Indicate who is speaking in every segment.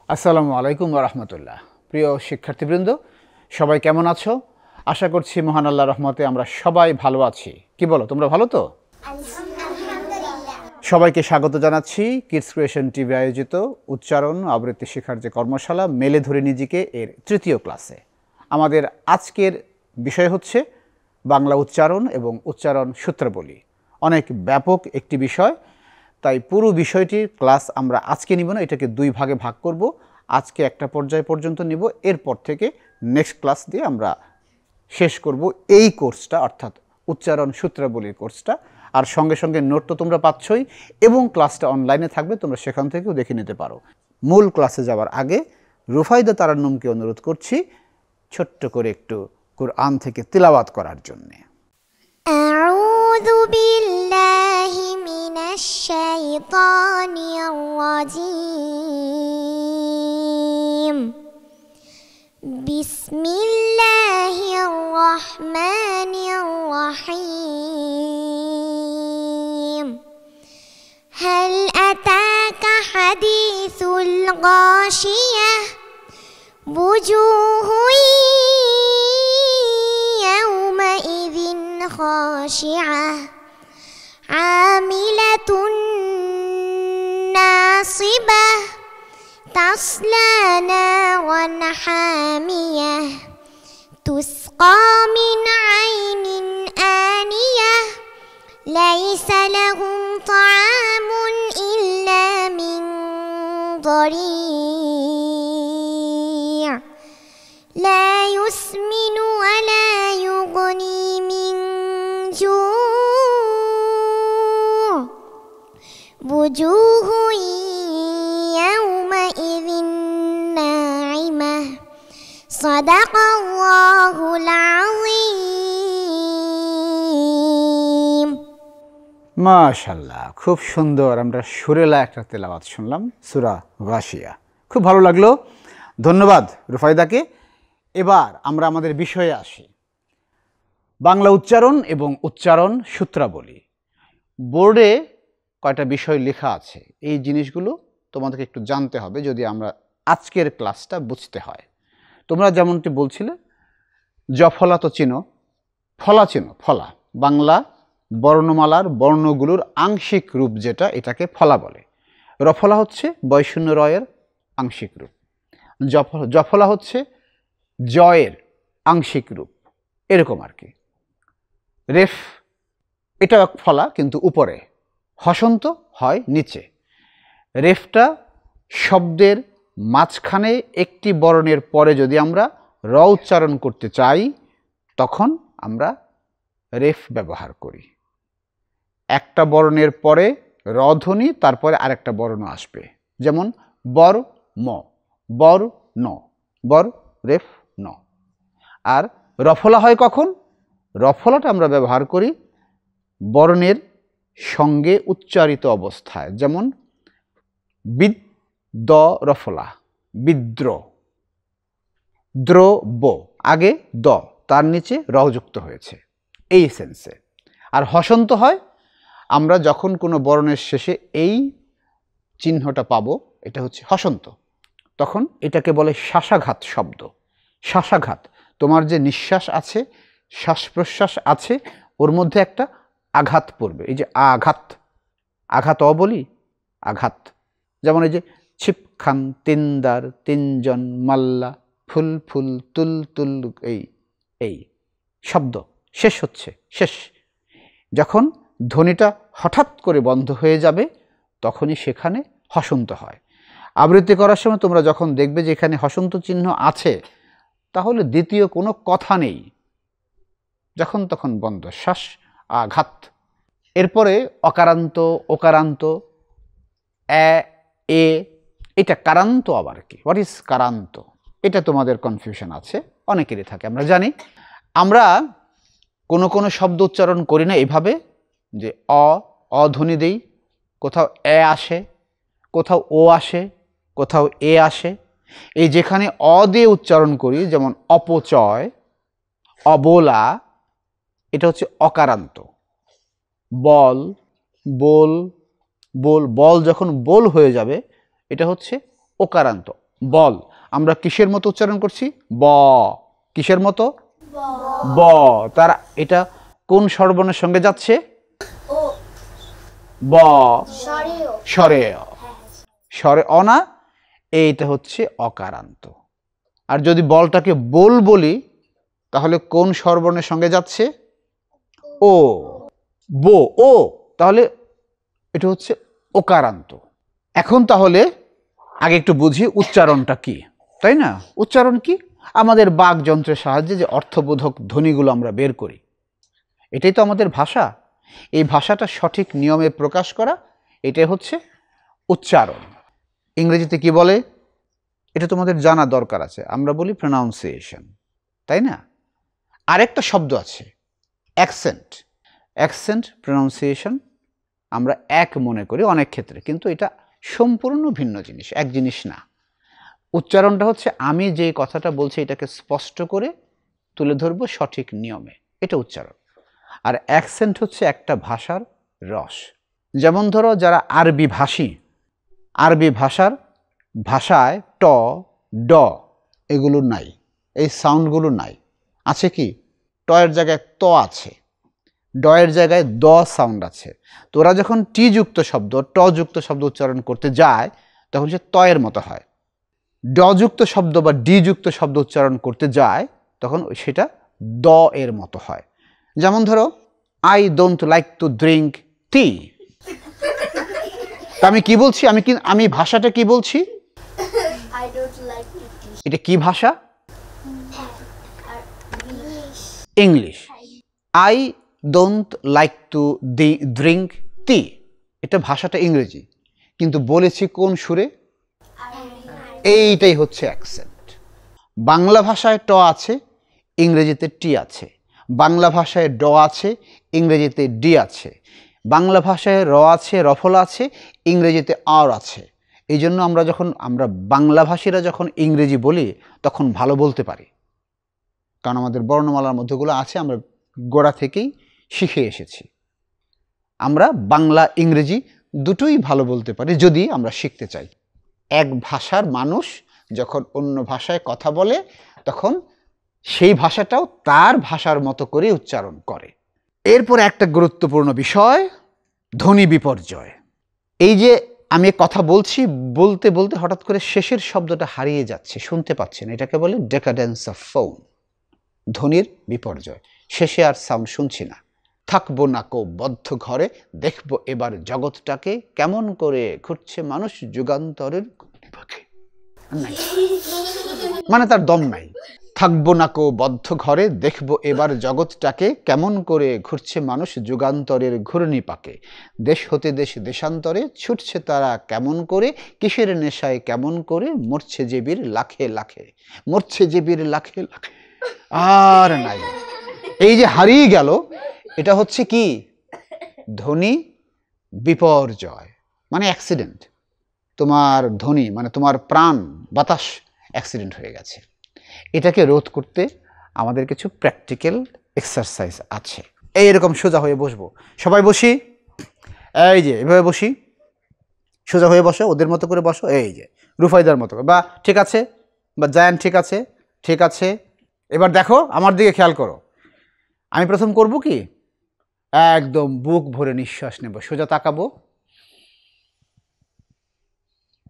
Speaker 1: আসসালামু আলাইকুম ওয়া রাহমাতুল্লাহ। প্রিয় শিক্ষার্থীবৃন্দ, সবাই কেমন আছো? আশা করছি মহান আল্লাহর রহমতে আমরা সবাই ভালো আছি। কি বলো, তোমরা ভালো তো? সবাইকে স্বাগত জানাচ্ছি কিডস ক্রিয়েশন টিভি আয়োজিত উচ্চারণ আবৃত্তি শেখার যে কর্মশালা মেলে ধরে নিজেকে এর তৃতীয় ক্লাসে। আমাদের আজকের বিষয় হচ্ছে বাংলা উচ্চারণ এবং উচ্চারণ সূত্রাবলী। অনেক ব্যাপক একটি বিষয়, তাই পুরো বিষয়টির ক্লাস আমরা আজকে নিব না, এটাকে দুই ভাগে ভাগ করব। আজকে একটা পর্যায় পর্যন্ত নিব, এরপর থেকে নেক্সট ক্লাস দিয়ে আমরা শেষ করব এই কোর্সটা, অর্থাৎ উচ্চারণ সূত্রাবলীর কোর্সটা। আর সঙ্গে সঙ্গে নোট তো তোমরা পাচ্ছই এবং ক্লাসটা অনলাইনে থাকবে, তোমরা সেখান থেকেও দেখে নিতে পারো। মূল ক্লাসে যাওয়ার আগে রুফাইদা তারান্নুমকে অনুরোধ করছি ছোট্ট করে একটু কুরআন থেকে তিলাওয়াত করার জন্যে।
Speaker 2: আউযু বিল্লাহি মিনাশ শাইতানির রাজীম। বিসমিল্লাহির রহমানির রহিম। হাল আতাকা হাদিসুল গাশিয়াহ বুজুহুন ইয়াওমাইযিন খাশিআহ আমিলাতুন নাসিবাহ তাসলা নারান হামিয়াহ তুসকা মিন আইনিন আনিয়াহ লাইসা লাহুম তাআমুন ইল্লা মিন ضريع لا يسمن ولا يغني من جوع وجوه يومئذ ناعمة صدق الله العظيم।
Speaker 1: মাশাআল্লাহ, খুব সুন্দর। আমরা সুরেলা একটা তেলাওয়াত শুনলাম, সূরা গাশিয়া। খুব ভালো লাগলো, ধন্যবাদ রুফাইদাকে। এবার আমরা আমাদের বিষয়ে আসি, বাংলা উচ্চারণ এবং উচ্চারণ সূত্রাবলী। বোর্ডে কয়টা বিষয় লেখা আছে, এই জিনিসগুলো তোমাদেরকে একটু জানতে হবে যদি আমরা আজকের ক্লাসটা বুঝতে হয়। তোমরা যেমনটি বলছিলে, জফলা তো চিনো, ফলা চিনো। ফলা বাংলা বর্ণমালার বর্ণগুলোর আংশিক রূপ যেটা, এটাকে ফলা বলে। রফলা হচ্ছে বয়শূন্য রয়ের আংশিক রূপ। জফলা হচ্ছে জয়ের আংশিক রূপ, এরকম আর কি। রেফ এটা ফলা কিন্তু উপরে, হসন্ত হয় নিচে। রেফটা শব্দের মাঝখানে একটি বর্ণের পরে যদি আমরা র উচ্চারণ করতে চাই তখন আমরা রেফ ব্যবহার করি। একটা বর্ণের পরে র ধ্বনি, তারপরে আরেকটা বর্ণ আসবে, যেমন বর ম, বর ন, বর রেফ ন। আর রফলা হয় কখন? রফলাটা আমরা ব্যবহার করি বর্ণের সঙ্গে উচ্চারিত অবস্থায়, যেমন বিদ দ রফলা, বিদ্র, দ্র ব, আগে দ, তার নিচে র যুক্ত হয়েছে, এই সেন্সে। আর হসন্ত হয় আমরা যখন কোনো বর্ণের শেষে এই চিহ্নটা পাবো, এটা হচ্ছে হসন্ত, তখন এটাকে বলে শ্বাসাঘাত শব্দ। শ্বাসাঘাত, তোমার যে নিঃশ্বাস আছে, শ্বাস প্রশ্বাস আছে, ওর মধ্যে একটা আঘাত পড়বে। এই যে আঘাত, আঘাত বলি, আঘাত। যেমন এই যে ছিপখান, তিনদার, তিনজন, মাল্লা, ফুল ফুল, তুল তুল, এই শব্দ শেষ হচ্ছে, শেষ। যখন ধ্বনিটা হঠাৎ করে বন্ধ হয়ে যাবে তখনই সেখানে হসন্ত হয়। আবৃত্তি করার সময় তোমরা যখন দেখবে যে এখানে হসন্ত চিহ্ন আছে, তাহলে দ্বিতীয় কোনো কথা নেই, যখন তখন বন্ধ, শ্বাস আঘাত। এরপরে অকারান্ত, ওকারান্ত, এ, এটা কারান্ত আবার কি? হোয়াট ইজ কারান্ত? এটা তোমাদের কনফিউশন আছে, অনেকেরই থাকে, আমরা জানি। আমরা কোনো কোনো শব্দ উচ্চারণ করি না এইভাবে যে অধ্বনি দেই, কোথাও এ আসে, কোথাও ও আসে, কোথাও এ আসে। এই যেখানে অ দিয়ে উচ্চারণ করি, যেমন অপচয়, অবলা, এটা হচ্ছে অকারান্ত। বল, বোল, বোল, বল যখন বোল হয়ে যাবে এটা হচ্ছে ওকারান্ত, বল। আমরা কিসের মতো উচ্চারণ করছি? ব। কিসের মতো? ব। তার এটা কোন স্বরবর্ণের সঙ্গে যাচ্ছে? ব। স্বরে স্বরে অ না, এইটা হচ্ছে অকারান্ত। আর যদি বলটাকে বল বলি তাহলে কোন স্বরবর্ণের সঙ্গে যাচ্ছে? ও। বো। ও, তাহলে এটা হচ্ছে ওকারান্ত। এখন তাহলে আগে একটু বুঝি উচ্চারণটা কি, তাই না? উচ্চারণ কি? আমাদের বাকযন্ত্রের সাহায্যে যে অর্থবোধক ধ্বনিগুলো আমরা বের করি, এটাই তো আমাদের ভাষা। এই ভাষাটা সঠিক নিয়মে প্রকাশ করা, এটাই হচ্ছে উচ্চারণ। ইংরেজিতে কি বলে এটা তোমাদের জানা দরকার আছে। আমরা বলি প্রনাউন্সিয়েশন, তাই না? আরেকটা শব্দ আছে অ্যাকসেন্ট। অ্যাকসেন্ট প্রনাউন্সিয়েশন আমরা এক মনে করি অনেক ক্ষেত্রে, কিন্তু এটা সম্পূর্ণ ভিন্ন জিনিস, এক জিনিস না। উচ্চারণটা হচ্ছে আমি যে কথাটা বলছি এটাকে স্পষ্ট করে তুলে ধরবো সঠিক নিয়মে, এটা উচ্চারণ। আর অ্যাকসেন্ট হচ্ছে একটা ভাষার রস। যেমন ধরো যারা আরবি ভাষী, আরবি ভাষায় ট, ড এগুলো নাই, এই সাউন্ডগুলো নাই। আছে কি? ট এর জায়গায় ত আছে, ড এর জায়গায় দ সাউন্ড আছে। তোরা যখন টি যুক্ত শব্দ, ট যুক্ত শব্দ উচ্চারণ করতে যায় তখন সে ত এর মতো হয়। ড যুক্ত শব্দ বা ডি যুক্ত শব্দ উচ্চারণ করতে যায় তখন সেটা দ এর মতো হয়। যেমন ধরো I don't like to drink tea. তা আমি কি বলছি? আমি ভাষাটা কি বলছি? এটা কি ভাষা? English. I don't like to drink tea, এটা ভাষাটা ইংরেজি, কিন্তু বলেছি কোন সুরে? এইটাই হচ্ছে অ্যাকসেন্ট। বাংলা ভাষায় ট আছে, ইংরেজিতে টি আছে। বাংলা ভাষায় ড আছে, ইংরেজিতে ডি আছে। বাংলা ভাষায় র আছে, রফলা আছে, ইংরেজিতে আর আছে। এই জন্য আমরা বাংলাভাষীরা যখন ইংরেজি বলি তখন ভালো বলতে পারি, কারণ আমাদের বর্ণমালার মধ্যেগুলো আছে, আমরা গোড়া থেকেই শিখে এসেছি। আমরা বাংলা ইংরেজি দুটোই ভালো বলতে পারি যদি আমরা শিখতে চাই। এক ভাষার মানুষ যখন অন্য ভাষায় কথা বলে তখন সেই ভাষাটাও তার ভাষার মতো করে উচ্চারণ করে। এরপর একটা গুরুত্বপূর্ণ বিষয়, ধ্বনি বিপর্যয়। এই যে আমি কথা বলছি, বলতে বলতে হঠাৎ করে শেষের শব্দটা হারিয়ে যাচ্ছে, শুনতে পাচ্ছেন, এটাকে বলে ডেকাডেন্স অফ ফোন, ধ্বনির বিপর্যয়। শেষে আর সাউন্ড শুনছি না। থাকবো না কো বদ্ধ ঘরে, দেখবো এবার জগৎটাকে কেমন করে ঘুরছে মানুষ যুগান্তরের পাখে। নাই, মানে তার দম নাই। থাকবো না কো বদ্ধ ঘরে, দেখবো এবার জগৎটাকে কেমন করে ঘুরছে মানুষ যুগান্তরের ঘূর্ণি পাকে। দেশ হতে দেশ দেশান্তরে ছুটছে তারা কেমন করে, কিসের নেশায় কেমন করে, মরছে জেবির লাখে লাখে, মরছে জেবির লাখে লাখে। আর নাই, এই যে হারিয়ে গেল, এটা হচ্ছে কি? ধ্বনি বিপর্যয়, মানে অ্যাক্সিডেন্ট। তোমার ধ্বনি মানে তোমার প্রাণ বাতাস অ্যাক্সিডেন্ট হয়ে গেছে। এটাকে রোধ করতে আমাদের কিছু প্র্যাকটিক্যাল এক্সারসাইজ আছে। এইরকম সোজা হয়ে বসবো, সবাই বসি, এই যে এভাবে বসি, সোজা হয়ে বসো, ওদের মতো করে বসো, এই যে রুফাইদার মতো করে, বা ঠিক আছে, বা জায়ান ঠিক আছে, ঠিক আছে। এবার দেখো আমার দিকে খেয়াল করো, আমি প্রথম করব কি, একদম বুক ভরে নিঃশ্বাস নেব, সোজা তাকাবো,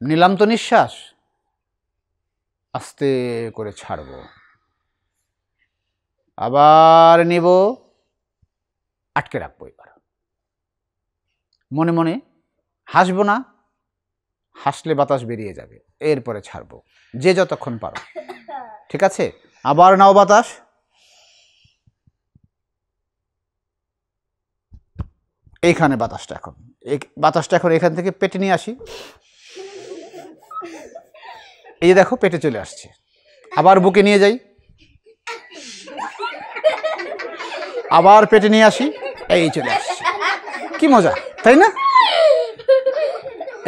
Speaker 1: নিলাম তো নিঃশ্বাস, আস্তে করে ছাড়বো, আবার নিব, আটকে রাখবো। এবার মনে মনে হাসবো না, হাসলে বাতাস বেরিয়ে যাবে, এরপরে ছাড়বো, যে যতক্ষণ পারো, ঠিক আছে? আবার নাও বাতাস, এইখানে বাতাসটা এখন এখান থেকে পেটে নিয়ে আসি, এই যে দেখো পেটে চলে আসছে, আবার বুকে নিয়ে যাই, আবার পেটে নিয়ে আসি, এই চলে আসছে। কি মজা, তাই না?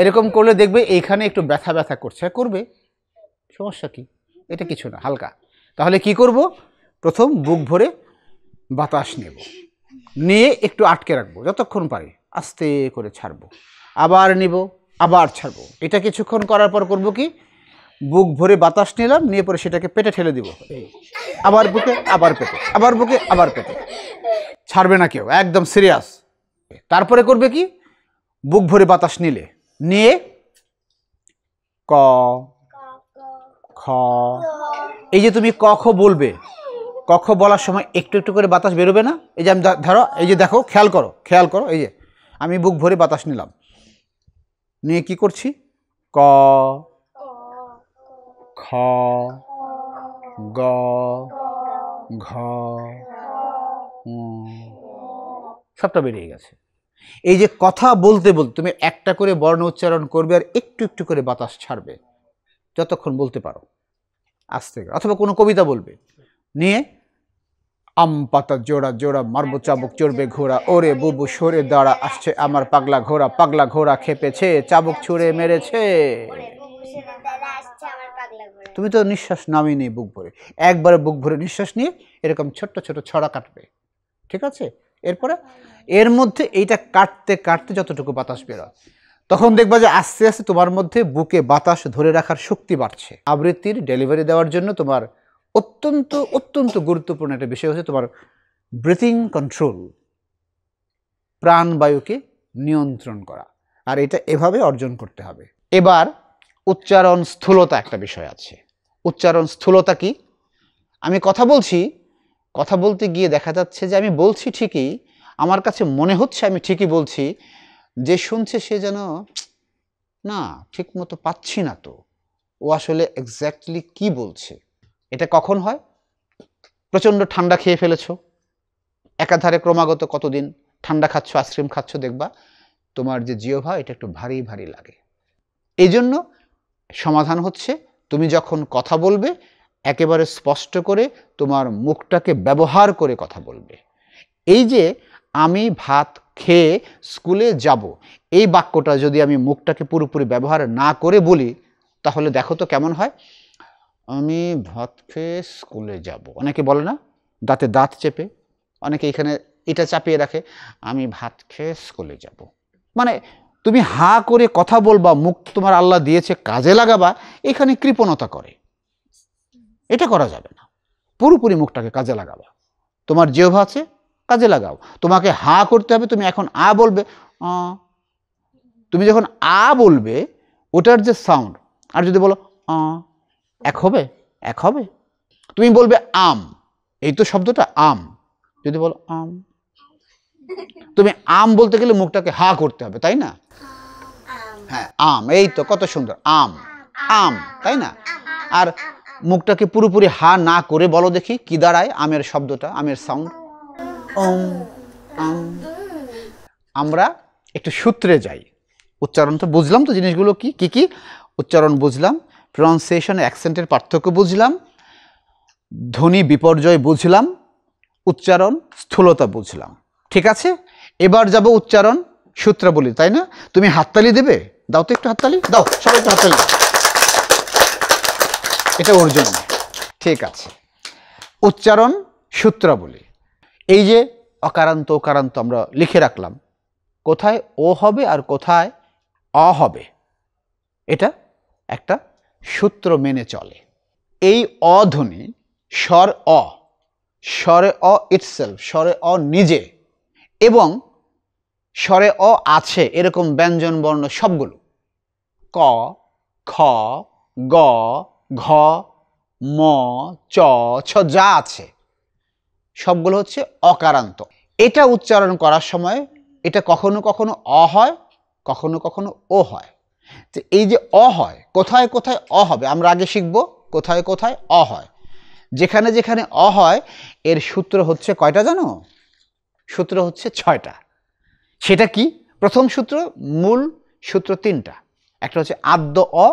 Speaker 1: এরকম করলে দেখবে এইখানে একটু ব্যথা ব্যথা করছে, করবে, সমস্যা কি, এটা কিছু না, হালকা। তাহলে কি করব, প্রথম বুক ভরে বাতাস নেব, নিয়ে একটু আটকে রাখবো যতক্ষণ পারি, আস্তে করে ছাড়বো, আবার নিব, আবার ছাড়বো। এটা কিছুক্ষণ করার পর করব কি, বুক ভরে বাতাস নিলাম, নিয়ে পরে সেটাকে পেটে ঠেলে দিব, আবার বুকে, আবার পেটে, আবার বুকে, আবার পেটে, ছাড়বে না কেউ, একদম সিরিয়াস। তারপরে করবে কি, বুক ভরে বাতাস নিয়ে ক খ, এই যে তুমি ক খ বলবে, ক খ বলার সময় একটু একটু করে বাতাস বেরোবে না? এই যে আমি ধরো, এই যে দেখো, খেয়াল করো, এই যে আমি বুক ভরে বাতাস নিলাম, নিয়ে কি করছি, ক খ গ ঘ সবটা বেরিয়ে গেছে। এই যে কথা বলতে বলতে তুমি একটা করে বর্ণ উচ্চারণ করবে আর একটু একটু করে বাতাস ছাড়বে, যতক্ষণ বলতে পারো আস্তে করে। অথবা কোনো কবিতা বলবে, নিয়ে আম পাতা জোড়া জোড়া মারবো চাবুক চড়বে ঘোড়া, ওরে বুবু সরে দাঁড়া আসছে আমার পাগলা ঘোড়া খেপেছে চাবুক ছুঁড়ে মেরেছে। তুমি তো নিঃশ্বাস নামিয়ে নেই বুক ভরে, একবারে বুক ভরে নিঃশ্বাস নিয়ে এরকম ছোট্ট ছোট ছড়া কাটবে, ঠিক আছে? এরপরে এর মধ্যে এইটা কাটতে কাটতে যতটুকু বাতাস বেরোয়, তখন দেখবা যে আস্তে আস্তে তোমার মধ্যে বুকে বাতাস ধরে রাখার শক্তি বাড়ছে। আবৃত্তির ডেলিভারি দেওয়ার জন্য তোমার অত্যন্ত অত্যন্ত গুরুত্বপূর্ণ একটা বিষয় হচ্ছে তোমার ব্রিথিং কন্ট্রোল, প্রাণবায়ুকে নিয়ন্ত্রণ করা, আর এটা এভাবে অর্জন করতে হবে। এবার উচ্চারণ স্থূলতা একটা বিষয় আছে। উচ্চারণ স্থূলতা কি? আমি কথা বলছি, কথা বলতে গিয়ে দেখা যাচ্ছে যে আমি বলছি ঠিকই, আমার কাছে মনে হচ্ছে আমি ঠিকই বলছি, যে শুনছে সে যেন না ঠিক মতো পাচ্ছি না, তো ও আসলে এক্স্যাক্টলি কি বলছে। এটা কখন হয়? প্রচণ্ড ঠান্ডা খেয়ে ফেলেছো, একাধারে ক্রমাগত কতদিন ঠান্ডা খাচ্ছ, আইসক্রিম খাচ্ছ, দেখবা তোমার যে জিহ্বা এটা একটু ভারী ভারী লাগে। এই জন্য সমাধান হচ্ছে, তুমি যখন কথা বলবে একেবারে স্পষ্ট করে তোমার মুখটাকে ব্যবহার করে কথা বলবে। এই যে আমি ভাত খেয়ে স্কুলে যাব, এই বাক্যটা যদি আমি মুখটাকে পুরোপুরি ব্যবহার না করে বলি, তাহলে দেখো তো কেমন হয়। আমি ভাত খেয়ে স্কুলে যাব, অনেকে বলে না দাঁতে দাঁত চেপে, অনেকে এখানে এটা চাপিয়ে রাখে, আমি ভাত খেয়ে স্কুলে যাব। মানে তুমি হা করে কথা বলবা, মুখ তোমার আল্লাহ দিয়েছে কাজে লাগাবা, এখানে কৃপণতা করে, এটা করা যাবে না। পুরোপুরি মুখটাকে কাজে লাগাবা, তোমার জিহ্বা আছে কাজে লাগাও। তোমাকে হা করতে হবে, তুমি এখন আ বলবে, তুমি যখন আ বলবে ওটার যে সাউন্ড, আর যদি বলো এক হবে, এক হবে। তুমি বলবে আম, এই তো শব্দটা আম, যদি বলো আম, তুমি আম বলতে গেলে মুখটাকে হা করতে হবে, তাই না? হ্যাঁ আম, এই তো কত সুন্দর, আম আম, তাই না? আর মুখটাকে পুরোপুরি হা না করে বলো দেখি কি দাঁড়ায় আমের শব্দটা, আমের সাউন্ড। আমরা একটু সূত্রে যাই। উচ্চারণ তো বুঝলাম, তো জিনিসগুলো কি কি কি উচ্চারণ বুঝলাম, প্রনাউন্সিয়েশন অ্যাকসেন্টের পার্থক্য বুঝলাম, ধ্বনি বিপর্যয় বুঝলাম, উচ্চারণ স্থূলতা বুঝলাম, ঠিক আছে? এবার যাব উচ্চারণ সূত্রাবলী, তাই না? তুমি হাততালি দেবে, দাও তো একটু হাততালি দাও, সবাই একটু হাততালি দাও, এটা ওর জন্য, ঠিক আছে? উচ্চারণ সূত্রাবলী, এই যে অকারান্ত ওকারান্ত আমরা লিখে রাখলাম, কোথায় ও হবে আর কোথায় অ হবে, এটা একটা সূত্র মেনে চলে। এই অধ্বনি স্বর অ, স্বরে অ ইটসেলফ, স্বরে অ নিজে, এবং স্বরে অ আছে এরকম ব্যঞ্জন বর্ণ সবগুলো, ক খ গ ঘ ম চ ছ যা আছে সবগুলো হচ্ছে অকারান্ত। এটা উচ্চারণ করার সময় এটা কখনো কখনো অ হয়, কখনো কখনো ও হয়। যে এই যে অ হয়, কোথায় কোথায় অ হবে আমরা আগে শিখব, কোথায় কোথায় অ হয়। যেখানে যেখানে অ হয় এর সূত্র হচ্ছে কয়টা জানো? সূত্র হচ্ছে 6টা। সেটা কি? প্রথম সূত্র, মূল সূত্র 3টা। একটা হচ্ছে আদ্য অ,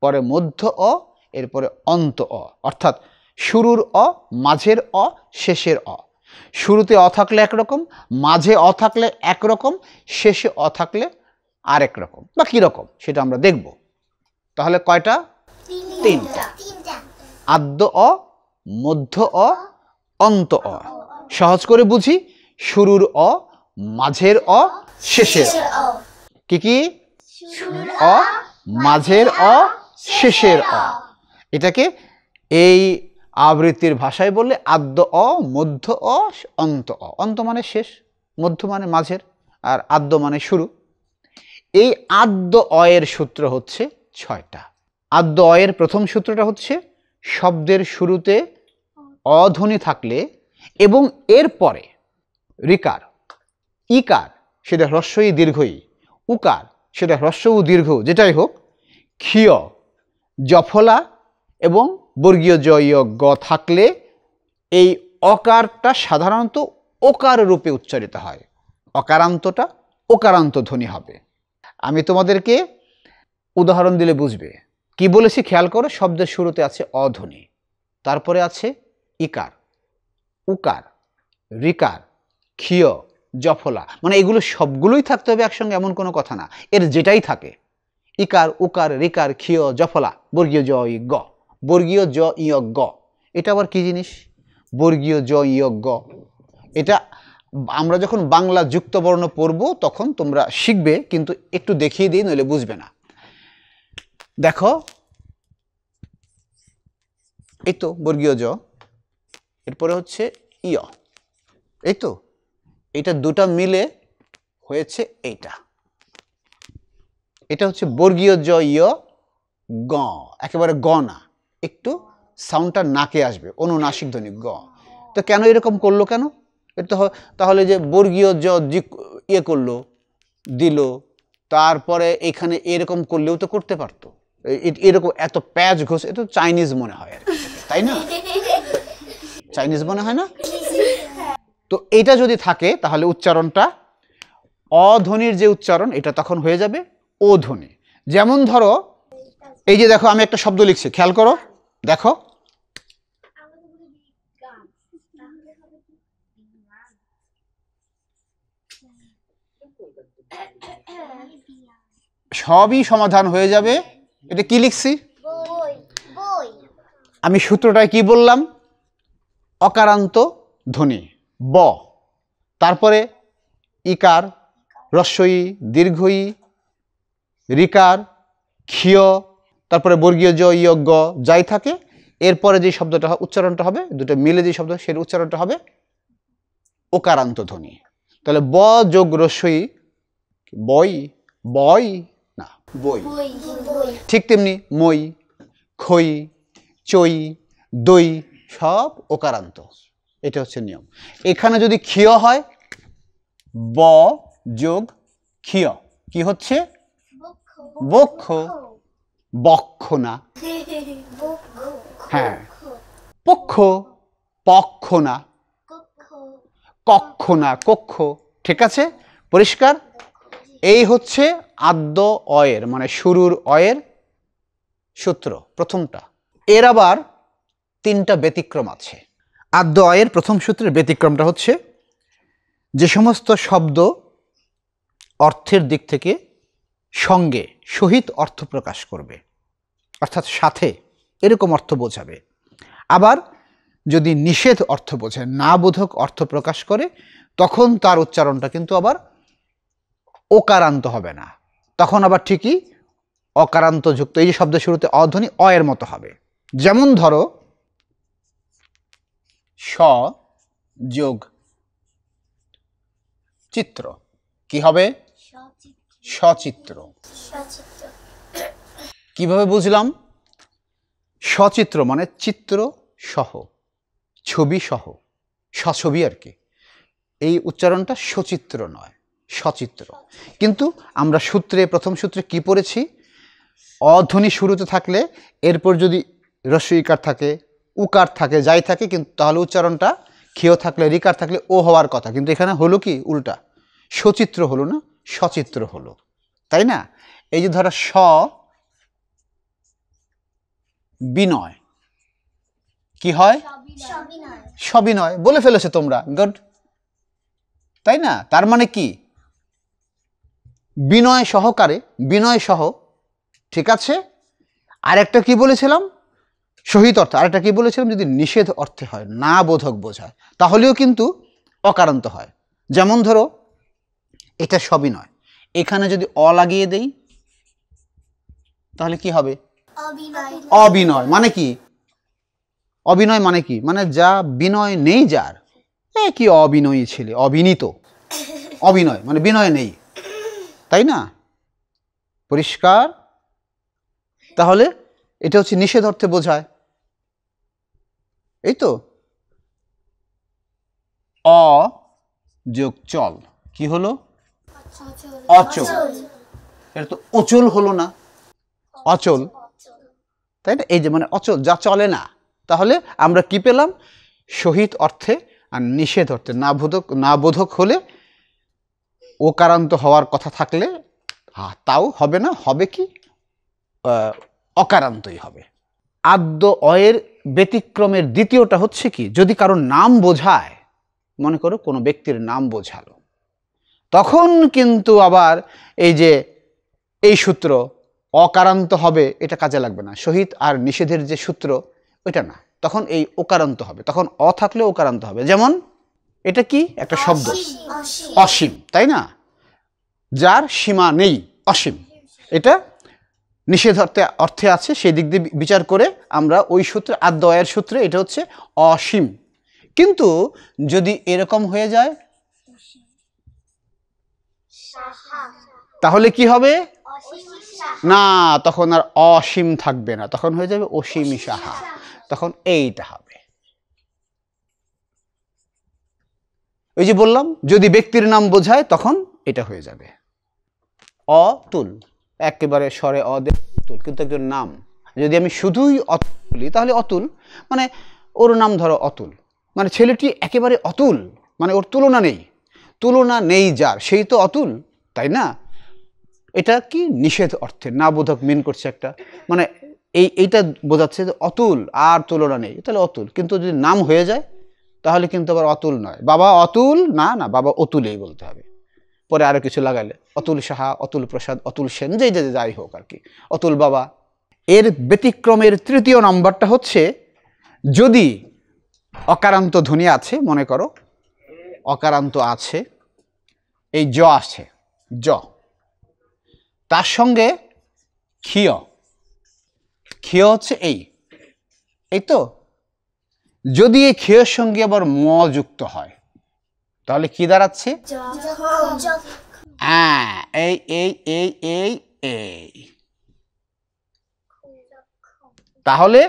Speaker 1: পরে মধ্য অ, এরপরে অন্ত অ, অর্থাৎ শুরুর অ, মাঝের অ, শেষের অ। শুরুতে অ থাকলে একরকম, মাঝে অ থাকলে একরকম, শেষে অ থাকলে আরেক রকম, বা কীরকম সেটা আমরা দেখব। তাহলে কয়টা? 3টা। আদ্য অ, মধ্য অ, অন্ত অ। সহজ করে বুঝি, শুরুর অ, মাঝের অ, শেষের অ। কি কি? অ, মাঝের অ, শেষের অ। এটাকে এই আবৃত্তির ভাষায় বললে আদ্য অ, মধ্য অ, অন্ত অ। অন্ত মানে শেষ, মধ্য মানে মাঝের, আর আদ্য মানে শুরু। এই আদ্য অয়ের সূত্র হচ্ছে 6টা। আদ্য অয়ের প্রথম সূত্রটা হচ্ছে শব্দের শুরুতে অধ্বনি থাকলে এবং এর পরে রিকার, ইকার সেটা হ্রস্ব ই দীর্ঘ ই, উকার সেটা হ্রস্ব উ দীর্ঘ যেটাই হোক, ক্ষীয়, জফলা এবং বর্গীয় জ ই গ থাকলে এই অকারটা সাধারণত ওকার রূপে উচ্চারিত হয়, অকারান্তটা ওকারান্ত ধ্বনি হবে। আমি তোমাদেরকে উদাহরণ দিলে বুঝবে। কি বলেছি খেয়াল করো, শব্দের শুরুতে আছে অধ্বনি, তারপরে আছে ইকার, উকার, রিকার, ক্ষীয়, জফলা, মানে এগুলো সবগুলোই থাকতে হবে একসঙ্গে এমন কোনো কথা না, এর যেটাই থাকে, ইকার, উকার, রিকার, ক্ষীয়, জফলা, বর্গীয় জ ই গ, বর্গীয় জ ই গ। এটা আবার কি জিনিস বর্গীয় জ ই গ? এটা আমরা যখন বাংলা যুক্ত বর্ণ পড়ব তখন তোমরা শিখবে, কিন্তু একটু দেখিয়ে দিই নইলে বুঝবে না। দেখো, এই তো বর্গীয় জ, এরপরে হচ্ছে ইয়, এই তো, এটা দুটা মিলে হয়েছে এইটা, এটা হচ্ছে বর্গীয় জ ইয় গ, একেবারে গ না, একটু সাউন্ডটা নাকে আসবে, অনুনাসিক ধ্বনি গ। তো কেন এরকম করলো কেন? এটা তাহলে যে বর্গীয় জ ইয়ে করলো, দিল, তারপরে এখানে এরকম করলেও তো করতে পারতো, এরকম এত প্যাচ ঘোষ, এটা চাইনিজ মনে হয় আর কি, তাই না? চাইনিজ মনে হয় না? তো এটা যদি থাকে তাহলে উচ্চারণটা অধ্বনির যে উচ্চারণ এটা তখন হয়ে যাবে ও ধ্বনি। যেমন ধরো, এই যে দেখো আমি একটা শব্দ লিখছি, খেয়াল করো, দেখো, সবই সমাধান হয়ে যাবে। এটা কি লিখছি? আমি সূত্রটায় কি বললাম? অকারান্ত ধ্বনি ব, তারপরে ইকার, হ্রস্ব ই, দীর্ঘ ই, রিকার, ক্ষীয়, তারপরে বর্গীয় জ ই গ যাই থাকে, এরপরে যে শব্দটা উচ্চারণটা হবে, দুটো মিলে যে শব্দ সেটা উচ্চারণটা হবে ওকারান্ত ধ্বনি। তাহলে ব যোগ হ্রস্ব ই, বই, বই না বই। ঠিক তেমনি মই, খই, চই, দই সব ওকারান্ত, এটা হচ্ছে নিয়ম। এখানে যদি ক্ষীয় হয়, ব যোগ ক্ষীয় কি হচ্ছে? বক্ষ, বক্ষ না, হ্যাঁ, পক্ষ, পক্ষ না, কক্ষ না, কক্ষ। ঠিক আছে, পরিষ্কার? এই হচ্ছে আদ্য অয়ের মানে শুরুর অয়ের সূত্র, প্রথমটা। এর আবার 3টা ব্যতিক্রম আছে। আদ্য অয়ের প্রথম সূত্রের ব্যতিক্রমটা হচ্ছে, যে সমস্ত শব্দ অর্থের দিক থেকে সঙ্গে সহিত অর্থ প্রকাশ করবে, অর্থাৎ সাথে, এরকম অর্থ বোঝাবে। আবার যদি নিষেধ অর্থ বোঝায়, না বোধক অর্থ প্রকাশ করে, তখন তার উচ্চারণটা কিন্তু আবার ওকারান্ত হবে না, তখন আবার ঠিকই অকারান্ত যুক্ত, এই যে শব্দের শুরুতে অধ্বনি অয়ের মতো হবে। যেমন ধরো, স যোগ চিত্র কি হবে? সচিত্র। কিভাবে বুঝলাম? সচিত্র মানে চিত্র সহ, ছবি সহ, সছবি আর কি। এই উচ্চারণটা সচিত্র নয়, সচিত্র। কিন্তু আমরা সূত্রে, প্রথম সূত্রে কি পড়েছি? অধ্বনি শুরুতে থাকলে এরপর যদি হ্রস্ব ইকার থাকে, উকার থাকে, যাই থাকে, কিন্তু তাহলে উচ্চারণটা ক্ষীয় থাকলে, রিকার থাকলে ও হওয়ার কথা, কিন্তু এখানে হলো কি উল্টা, সচিত্র হলো না, সচিত্র হলো, তাই না? এই যে ধরো স বিনয়, কি হয়? সবিনয়। বলে ফেলেছো তোমরা, গুড, তাই না? তার মানে কি? বিনয় সহকারে, বিনয় সহ, ঠিক আছে। আরেকটা কি বলেছিলাম? সহিত অর্থ। আরেকটা কি বলেছিলাম? যদি নিষেধ অর্থে হয়, না বোধক বোঝায়, তাহলেও কিন্তু অকারান্ত হয়। যেমন ধরো, এটা সবিনয়, এখানে যদি অ লাগিয়ে দেই তাহলে কি হবে? অবিনয় মানে কি? অবিনয় মানে কি? মানে যা বিনয় নেই যার, কি অবিনয়ী ছেলে, অবিনীত। অবিনয় মানে বিনয় নেই, তাই না? পরিষ্কার? তাহলে এটা হচ্ছে নিষেধ অর্থে বোঝায়, এই তো। অ যোগ চল কি হলো? অচল। এটা তো অচল হলো না, অচল, তাই না? এই যে মানে অচল, যা চলে না। তাহলে আমরা কি পেলাম? সহিত অর্থে আর নিষেধ অর্থে। না বোধক হলে, ওকারান্ত হওয়ার কথা থাকলে তাও হবে না, হবে কি? অকারান্তই হবে। আদ্য অয়ের ব্যতিক্রমের দ্বিতীয়টা হচ্ছে কি? যদি কারোর নাম বোঝায়, মনে করো কোনো ব্যক্তির নাম বোঝালো, তখন কিন্তু আবার এই যে এই সূত্র অকারান্ত হবে, এটা কাজে লাগবে না। সহিত আর নিষেধের যে সূত্র ওইটা না, তখন এই ওকারান্ত হবে, তখন অ থাকলে ওকারান্ত হবে। যেমন এটা কি একটা শব্দ, অসীম, তাই না? যার সীমা নেই, অসীম। এটা নিষেধ অর্থে আছে, সেই দিক দিয়ে বিচার করে আমরা ওই সূত্রে, আদ্য অয়ের সূত্রে এটা হচ্ছে অসীম। কিন্তু যদি এরকম হয়ে যায় তাহলে কি হবে? না, তখন আর অসীম থাকবে না, তখন হয়ে যাবে অসীম সাহা, তখন এইটা হবে। ওই যে বললাম, যদি ব্যক্তির নাম বোঝায় তখন এটা হয়ে যাবে। অতুল, একেবারে স্বরে অতুল, কিন্তু একজন নাম। যদি আমি শুধুই অতুল বলি তাহলে অতুল মানে ওর নাম ধরো অতুল, মানে ছেলেটি একেবারে অতুল, মানে ওর তুলনা নেই, তুলনা নেই যার, সেই তো অতুল, তাই না? এটা কি? নিষেধ অর্থে, না বোধক মিন করছে একটা, মানে এইটা বোঝাচ্ছে যে অতুল আর তুলনা নেই, তাহলে অতুল। কিন্তু যদি নাম হয়ে যায় তাহলে কিন্তু আবার অতুল নয়, বাবা অতুল না, না বাবা অতুলেই বলতে হবে। পরে আরো কিছু লাগাইলে অতুল সাহা, অতুল প্রসাদ, অতুল সেন, যেই যাই হোক আর কি, অতুল বাবা। এর ব্যতিক্রমের তৃতীয় নাম্বারটা হচ্ছে, যদি অকারান্ত ধ্বনি আছে, মনে করো অকারান্ত আছে, এই জ আছে, জ, তার সঙ্গে ক্ষীয়, ক্ষীয় হচ্ছে এই তো। যদি এই ক্ষীয়ের সঙ্গে আবার ম যুক্ত হয় তাহলে কি দাঁড়াচ্ছে? এই এই এই এই এই, তাহলে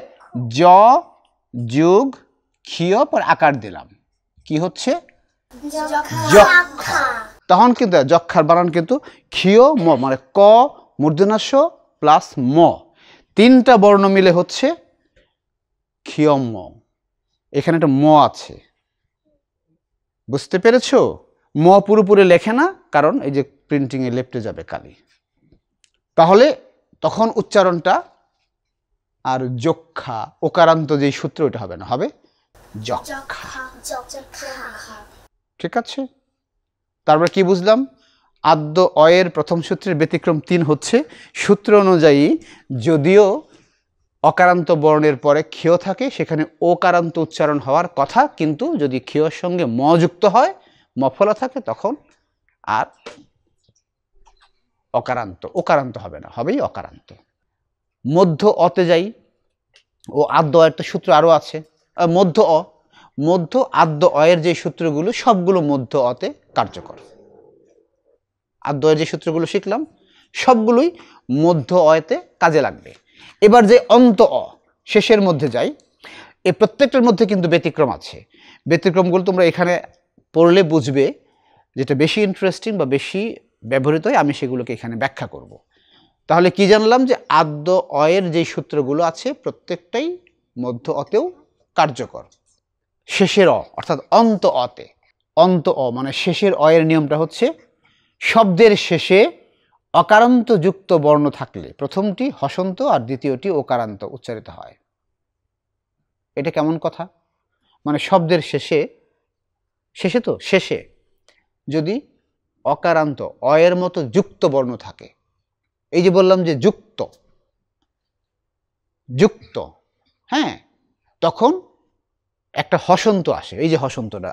Speaker 1: জ যুগ ক্ষীয় পর আকার দিলাম, কি হচ্ছে? যক্ষা। তখন কিন্তু যক্ষার বানান কিন্তু ক্ষীয় ম, মানে ক মূর্ধন্য প্লাস ম, তিনটা বর্ণ মিলে হচ্ছে ক্ষীয়ম। এখানে একটা ম আছে, বুঝতে পেরেছো? ম পুরোপুরি লেখে না, কারণ এই যে প্রিন্টিং এ লেপটে যাবে কালি। তাহলে তখন উচ্চারণটা আর যক্ষা, ওকারান্ত যে সূত্র ওটা হবে না, হবে যক্ষা। ঠিক আছে? তারপরে কি বুঝলাম? আদ্য অয়ের প্রথম সূত্রের ব্যতিক্রম 3 হচ্ছে, সূত্র অনুযায়ী যদিও অকারান্ত বর্ণের পরে ক্ষীয় থাকে সেখানে ওকারান্ত উচ্চারণ হওয়ার কথা, কিন্তু যদি ক্ষীয়র সঙ্গে ম যুক্ত হয়, মফলা থাকে, তখন আর ওকারান্ত হবে না, হবেই অকারান্ত। মধ্য অতে যাই, ও আদ্য অয়ের তো সূত্র আরো আছে, মধ্য আদ্য অয়ের যে সূত্রগুলো সবগুলো মধ্য অতে কার্যকর। আদ্য অয়ের যে সূত্রগুলো শিখলাম সবগুলোই মধ্য অয়েতে কাজে লাগবে। এবার যে অন্ত অ, শেষের মধ্যে যাই, এই প্রত্যেকটার মধ্যে কিন্তু ব্যতিক্রম আছে। ব্যতিক্রমগুলো তোমরা এখানে পড়লে বুঝবে, যেটা বেশি ইন্টারেস্টিং বা বেশি ব্যবহৃত হয় আমি সেগুলোকে এখানে ব্যাখ্যা করব। তাহলে কি জানলাম? যে আদ্য অয়ের যে সূত্রগুলো আছে প্রত্যেকটাই মধ্য অতেও কার্যকর। শেষের অ অর্থাৎ অন্ত অতে, অন্ত অ মানে শেষের অয়ের নিয়মটা হচ্ছে, শব্দের শেষে অকারান্ত যুক্ত বর্ণ থাকলে প্রথমটি হসন্ত আর দ্বিতীয়টি ওকারান্ত উচ্চারিত হয়। এটা কেমন কথা? মানে শব্দের শেষে যদি অকারান্ত অয়ের মতো যুক্ত বর্ণ থাকে, এই যে বললাম যে যুক্ত, হ্যাঁ, তখন একটা হসন্ত আসে। এই যে হসন্তটা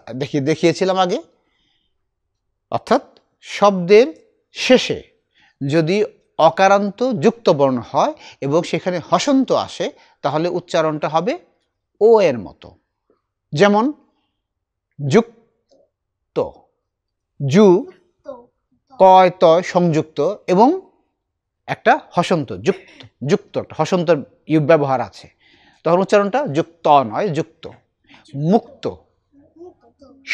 Speaker 1: দেখিয়েছিলাম আগে, অর্থাৎ শব্দের শেষে যদি অকারান্ত যুক্ত বর্ণ হয় এবং সেখানে হসন্ত আসে, তাহলে উচ্চারণটা হবে ও এর মতো। যেমন যুক্ত, জু কয় তয় সংযুক্ত এবং একটা হসন্ত, যুক্ত যুক্ত একটা হসন্তর ব্যবহার আছে, তখন উচ্চারণটা যুক্ত নয়, যুক্ত। মুক্ত,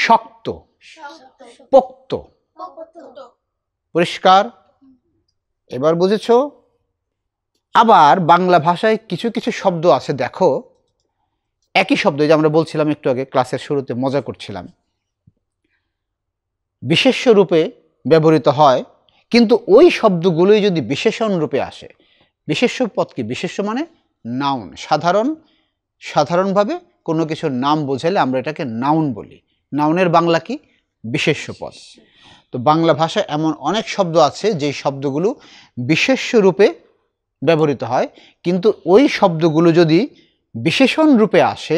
Speaker 1: শক্ত, পোক্ত। পরিষ্কার? এবার বুঝেছো? আবার বাংলা ভাষায় কিছু কিছু শব্দ আছে, দেখো একই শব্দ, যে আমরা বলছিলাম একটু আগে ক্লাসের শুরুতে মজা করছিলাম, বিশেষ্য রূপে ব্যবহৃত হয়, কিন্তু ওই শব্দগুলোই যদি বিশেষণ রূপে আসে, বিশেষ্য পদ কি? বিশেষ্য মানে নাউন, সাধারণভাবে কোনো কিছুর নাম বোঝালে আমরা এটাকে নাউন বলি। নাউনের বাংলা কি? বিশেষ্য পদ। তো বাংলা ভাষায় এমন অনেক শব্দ আছে যেই শব্দগুলো বিশেষ্য রূপে ব্যবহৃত হয়, কিন্তু ওই শব্দগুলো যদি বিশেষণ রূপে আসে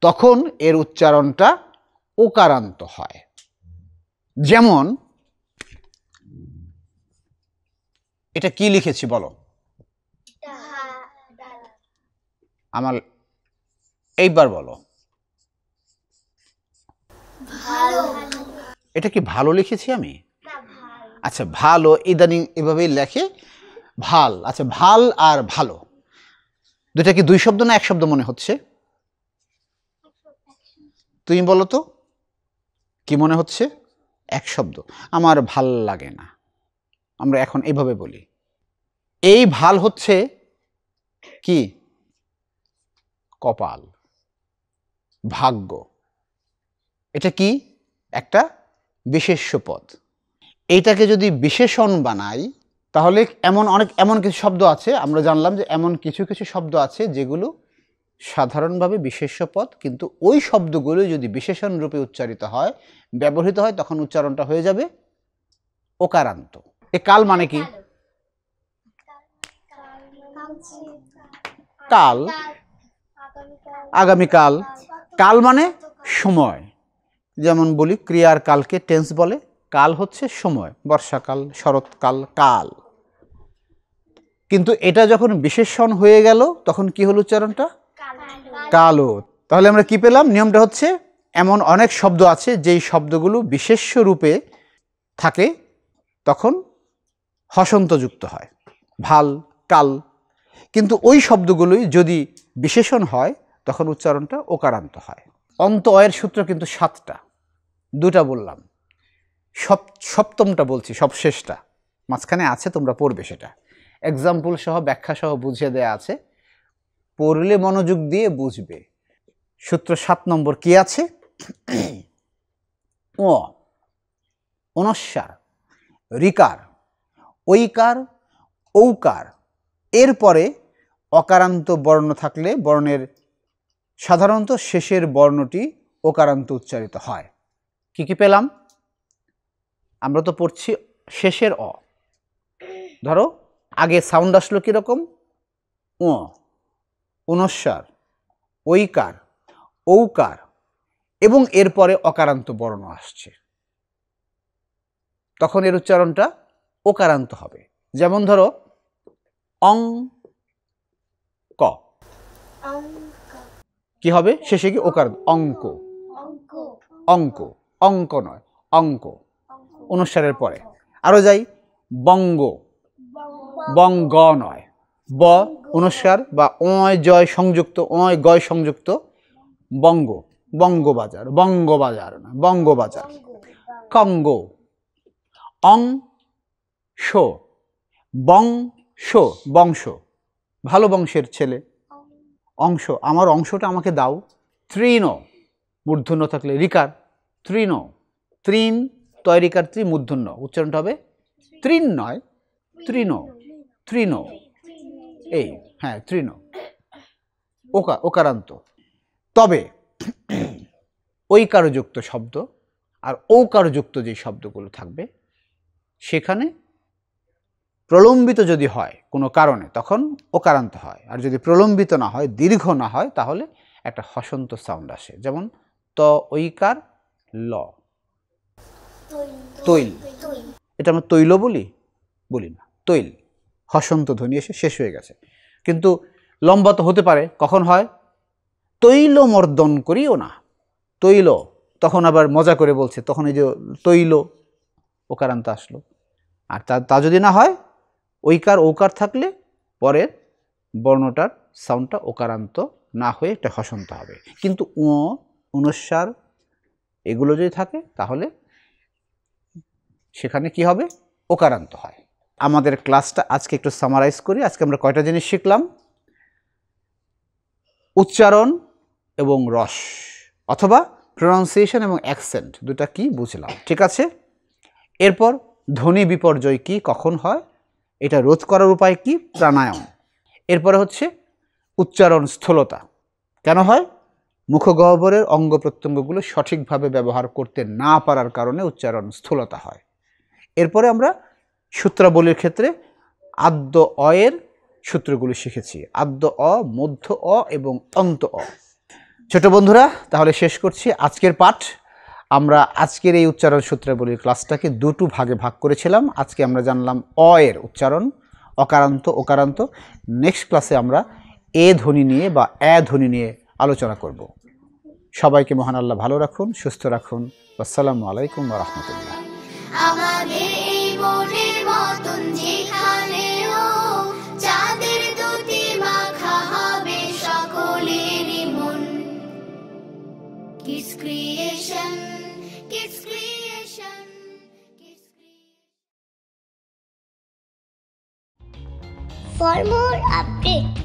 Speaker 1: তখন এর উচ্চারণটা ওকারান্ত হয়। যেমন এটা কি লিখেছি বলো? আমার এইবার বলো, এটা কি ভালো লিখেছি আমি? আচ্ছা, ভালো ইদানিং এভাবেই লেখে, ভাল। আচ্ছা, ভাল আর ভালো দুটা কি দুই শব্দ না এক শব্দ মনে হচ্ছে? তুমি বলো তো, কি মনে হচ্ছে? এক শব্দ। আমার ভাল লাগে না, আমরা এখন এইভাবে বলি। এই ভাল হচ্ছে কি? কপাল, ভাগ্য। এটা কি? একটা বিশেষ্য পদ। এইটাকে যদি বিশেষণ বানাই তাহলে এমন কিছু শব্দ আছে, আমরা জানলাম যে এমন কিছু কিছু শব্দ আছে যেগুলো সাধারণভাবে বিশেষ্য পদ, কিন্তু ওই শব্দগুলো যদি বিশেষণ রূপে উচ্চারিত হয়, ব্যবহৃত হয়, তখন উচ্চারণটা হয়ে যাবে ওকারান্ত। এ কাল মানে কি? কাল, আগামীকাল। কাল মানে সময়, যেমন বলি ক্রিয়ার কালকে টেন্স বলে, কাল হচ্ছে সময়, বর্ষাকাল, শরৎকাল, কাল। কিন্তু এটা যখন বিশেষণ হয়ে গেল তখন কি হলো উচ্চারণটা? কালো। তাহলে আমরা কি পেলাম? নিয়মটা হচ্ছে এমন অনেক শব্দ আছে যেই শব্দগুলো বিশেষ্য রূপে থাকে তখন হসন্ত যুক্ত হয়, ভাল, কাল। কিন্তু ওই শব্দগুলোই যদি বিশেষণ হয় তখন উচ্চারণটা ওকারান্ত হয়। অন্ত অয়ের সূত্র কিন্তু 7টা, 2টা বললাম, সপ্তমটা বলছি, সবশেষটা মাঝখানে আছে, তোমরা পড়বে সেটা, এক্সাম্পল সহ ব্যাখ্যা সহ বুঝিয়ে দেয়া আছে, পড়লে মনোযোগ দিয়ে বুঝবে। সূত্র 7 নম্বর কি আছে? ও, অনস্বার, ঋকার, ঐকার, ঔকার, এরপরে অকারান্ত বর্ণ থাকলে বর্ণের সাধারণত শেষের বর্ণটি ওকারান্ত উচ্চারিত হয়। কি কি পেলাম? আমরা তো পড়ছি শেষের অ, ধরো আগে সাউন্ড আসলো কিরকম? ও, অনস্বার, ঐকার, ঔকার, এবং এরপরে অকারান্ত বর্ণ আসছে, তখন এর উচ্চারণটা ওকারান্ত হবে। যেমন ধরো অং ক, কি হবে? শেষে কি ওকার? অঙ্ক, অঙ্ক, অঙ্ক নয়, অঙ্ক, অনুসারের পরে। আরো যাই, বঙ্গ, বঙ্গ নয়, ব অনুসার বা অয় জয় সংযুক্ত, অয় গয় সংযুক্ত, বঙ্গ, বঙ্গবাজার, বঙ্গবাজার না, বঙ্গবাজার। কঙ্গ, অং শো, বংশ, বংশ, ভালো বংশের ছেলে, অংশ, আমার অংশটা আমাকে দাও। তৃণ, মূর্ধন্য থাকলে ঋকার, তৃণ, তৃণ, তৈরিকার ত্রি, মূর্ধন্য, উচ্চারণটা হবে তৃণ নয়, তৃণ, তৃণ, এই, হ্যাঁ তৃণ, ওকারান্ত। তবে ঐকারযুক্ত শব্দ আর ঔকারযুক্ত যে শব্দগুলো থাকবে সেখানে প্রলম্বিত যদি হয় কোনো কারণে তখন ওকারান্ত হয়, আর যদি প্রলম্বিত না হয়, দীর্ঘ না হয়, তাহলে একটা হসন্ত সাউন্ড আসে। যেমন ত ঐকার ল, তৈল, এটা আমরা তৈল বলি, বলি না, তৈল, হসন্ত ধ্বনি এসে শেষ হয়ে গেছে। কিন্তু লম্বা তো হতে পারে, কখন হয়? তৈল মর্দন করিও না, তৈল, তখন আবার মজা করে বলছে, তখন এই যে তৈল ওকারান্ত আসলো। আর তা যদি না হয়, ঐকার ঔকার থাকলে পরের বর্ণটার সাউন্ডটা ওকারান্ত না হয়ে একটা হসন্ত হবে। কিন্তু অনুস্বার এগুলো যদি থাকে তাহলে সেখানে কি হবে? ওকারান্ত হয়। আমাদের ক্লাসটা আজকে একটু সামারাইজ করি। আজকে আমরা কয়টা জিনিস শিখলাম? উচ্চারণ এবং রস অথবা প্রনাউন্সিয়েশন এবং অ্যাকসেন্ট দুটা কি বুঝলাম, ঠিক আছে? এরপর ধ্বনি বিপর্যয় কি, কখন হয়, এটা রোধ করার উপায় কি? প্রাণায়াম। এরপরে হচ্ছে উচ্চারণ স্থূলতা কেন হয়? মুখগহ্বরের অঙ্গ প্রত্যঙ্গগুলো সঠিকভাবে ব্যবহার করতে না পারার কারণে উচ্চারণ স্থূলতা হয়। এরপরে আমরা সূত্রাবলীর ক্ষেত্রে আদ্য অয়ের সূত্রগুলি শিখেছি, আদ্য অ, মধ্য অ এবং অন্ত অ। ছোট বন্ধুরা, তাহলে শেষ করছি আজকের পাঠ। আমরা আজকের এই উচ্চারণ সূত্রাবলীর ক্লাসটাকে দুটো ভাগে ভাগ করেছিলাম। আজকে আমরা জানলাম অ এর উচ্চারণ, অকারান্ত, ওকারান্ত। নেক্সট ক্লাসে আমরা এ ধ্বনি নিয়ে বা এ ধ্বনি নিয়ে আলোচনা করব। সবাইকে মহান আল্লাহ ভালো রাখুন, সুস্থ রাখুন। আসসালামু আলাইকুম ওয়া রাহমাতুল্লাহ।
Speaker 3: আমাদের এই মনের মতন যেখানেও চাঁদের দুটি মাখা হবে সকলেরই মন। Kids creation, kids creation, kids creation.
Speaker 2: For more updates,